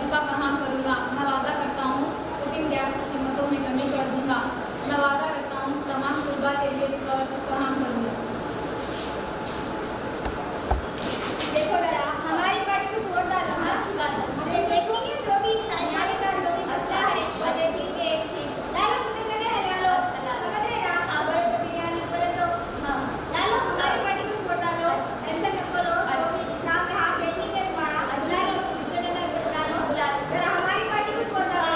नफ़ा फराहम करूँगा। मैं वादा करता हूँ कुकिंग गैस की कीमतों में कमी कर दूँगा। मैं वादा करता हूँ तमाम तलबा के लिए स्कॉलरशिप फराहम करूँगा। देखो जरा हमारी पार्टी को छोड़ डालो। अच्छी बात है। देखेंगे जो भी हमारे का जो भी अच्छा है वो देखेंगे। लालो कितने जने हैं लालो। समझ रहे ना? बड़े तो बिरयानी बड़े तो लालो हमारी पार्टी को छोड़ डालो। टेंशन मत करो। जो भी सामने हाथ देखेंगे तुम्हारा। लालो कितने जने हैं बुला लो। जरा हमारी पार्टी को छोड़ डालो।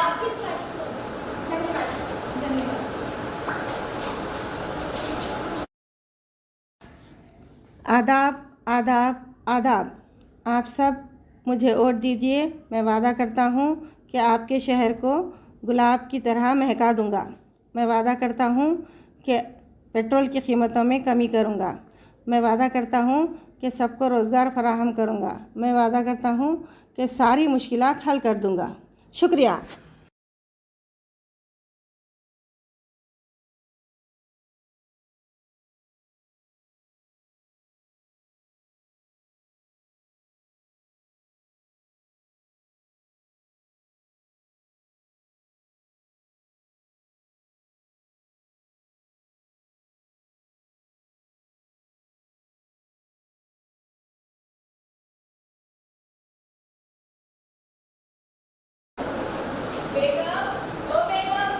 धन्यवाद। धन्यवाद। आदाब आदाब आदाब। आप सब मुझे वोट दीजिए। मैं वादा करता हूँ कि आपके शहर को गुलाब की तरह महका दूँगा। मैं वादा करता हूँ कि पेट्रोल की कीमतों में कमी करूँगा। मैं वादा करता हूँ कि सबको रोज़गार फराहम करूँगा। मैं वादा करता हूँ कि सारी मुश्किलात हल कर दूँगा। शुक्रिया।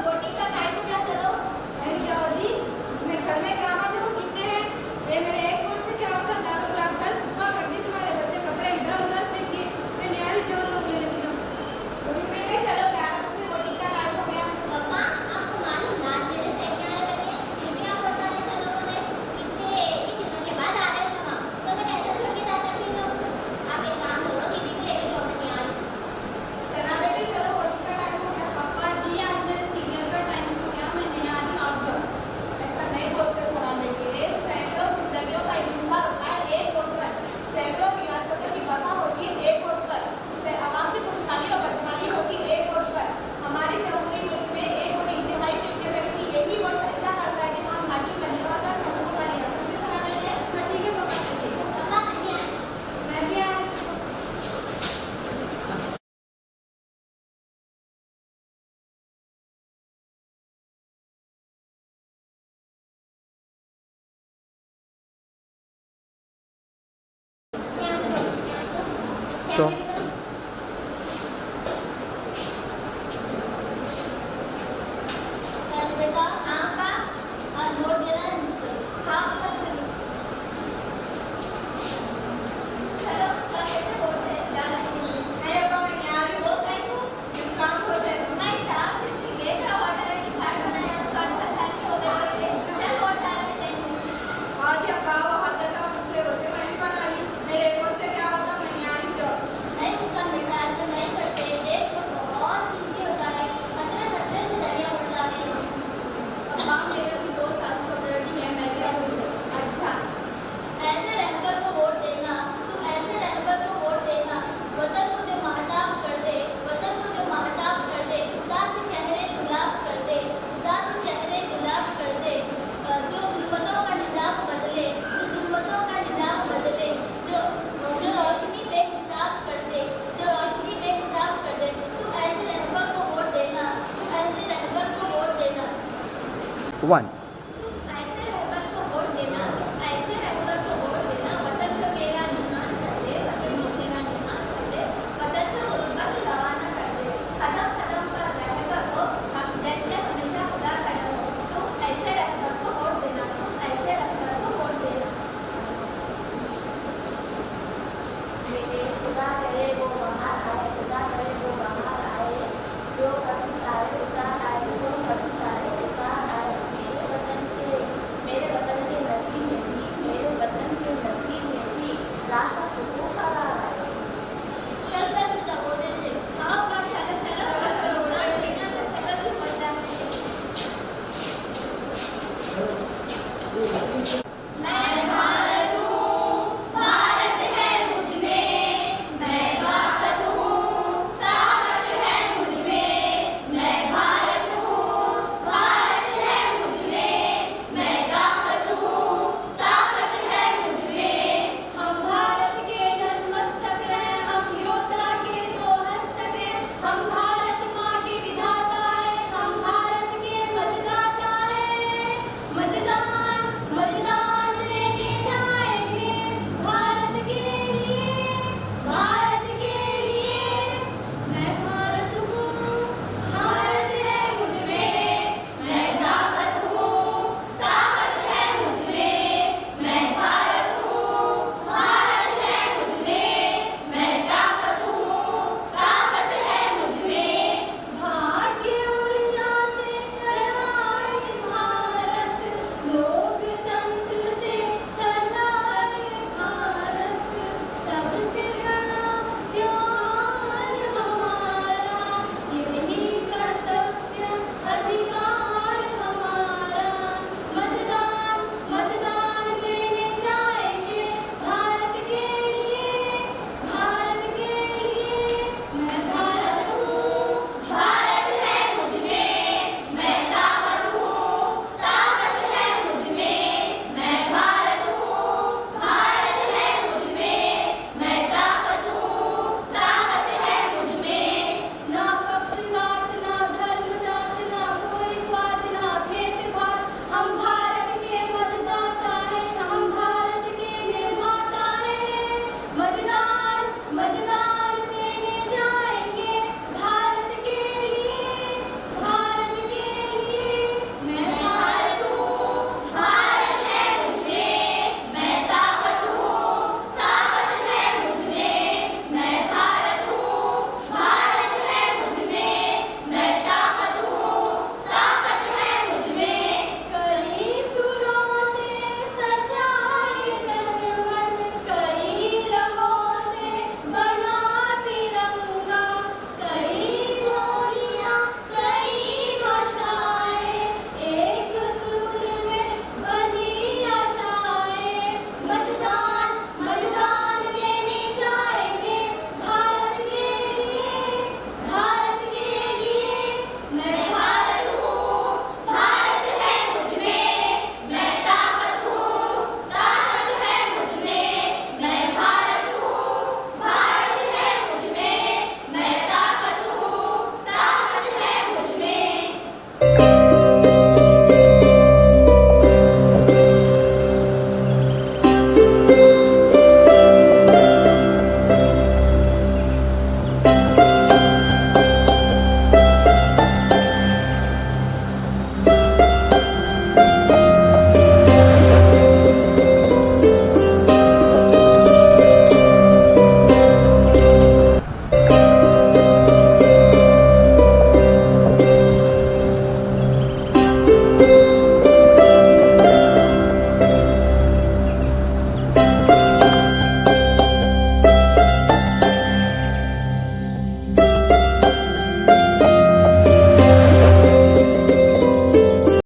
वोटिंग का टाइम हो गया। चलो नहीं जाओ जी, मैं घर में काम आते हो कितने हैं? वे मेरे एक वोट से क्या होता? दारू पूरा घर फुटबॉल कर दी। तुम्हारे बच्चे कपड़े इधर उधर फेंक दिए। मैं न्यारी जोर लोग ले लगी जाऊँ। चलो 11 बजे वोटिंग का टाइम हो गया। पापा आपको मालूम ना मेरे सही आ रहे हैं फिर भी आप बताने चलो बोले कितने ही दिनों के बाद आ रहे हो वहाँ तो मैं कैसे छोड़ के जा सकती हूँ। आप एक काम करो दीदी को लेके जाओ मैं नहीं आ रही। सना बेटी चलो वोटिंग का टाइम हो गया। पापा जी आज मेरे सीरियल का टाइम हो गया। मैं नहीं आ रही, आप जाओ। ऐसा नहीं बोलते सना बेटी। सैकड़ों जिंदगियों का इंतजार होता है एक वोट पर। सैकड़ों रियासतों की बता होती है एक वोट पर। इससे आवाज की खुशहाली और बदहाली होती है एक वोट पर। हमारे जमहूरी मुल्क में एक वोट इंतहाई कीमती है कि यही वोट फैसला करता है कि हम हाकिम बनेगा अगर हुकूमत बनेगा। समझे सना बेटी? अच्छा ठीक है पापा, चलिए। पापा नहीं आए। मैं भी आ रही हूँ। Stop. चल बेटा हाँ पा आज वोट देना है मुझसे। हाँ चलो चलो सब बेटे वोट दे जा सकती हूँ। नहीं पापा, मैं नहीं आ रही। वो कहीं को मेरे काम होते हैं। नहीं था फिर भी गए तेरा वोटर आईडी कार्ड बनाया कार्ड का सेल्फी हो गया चल वोट डालने कहीं। आज या पाव हर जगह पूछते होते। मैं नहीं बना रही। मेरे वोट से क्या होता? मैं नहीं आ रही, जाओ। नहीं उसका बेटा ऐसा नहीं करते देश को बहुत कीमती होता है खतरे खतरे से दरिया बदला में। पापा मेरे भी 2 साल से ऑपरेटिंग है। मैं क्या करूँ? अच्छा ऐसे रहबर को वोट देना तू ऐसे रहबर को वोट देना वतन को जो महताब कर दे वतन को जो महताब कर दे खुदा से चेहरे गुलाब कर दे खुदा से चेहरे गुलाब कर दे जो जुल्मतों का निजाम बदले जो जुल्मतों का निजाम बदले जो जो रोशनी बेहिसाब कर दे जो रोशनी बेहिसाब कर दे तू ऐसे रहबर को वोट देना तू ऐसे रहबर को वोट देना 1. तू ऐसे रहबर को वोट देना तू ऐसे रहबर को वोट देना वतन जो मेरा निहान कर दे वतन जो मेरा निहान कर दे वतन से गुर्बत रवाना कर दे कदम कदम पर रहबर हो हम जैसे हमेशा खुदा खड़ा हो तू ऐसे रहबर को वोट देना तू ऐसे रहबर को वोट देना। बेटे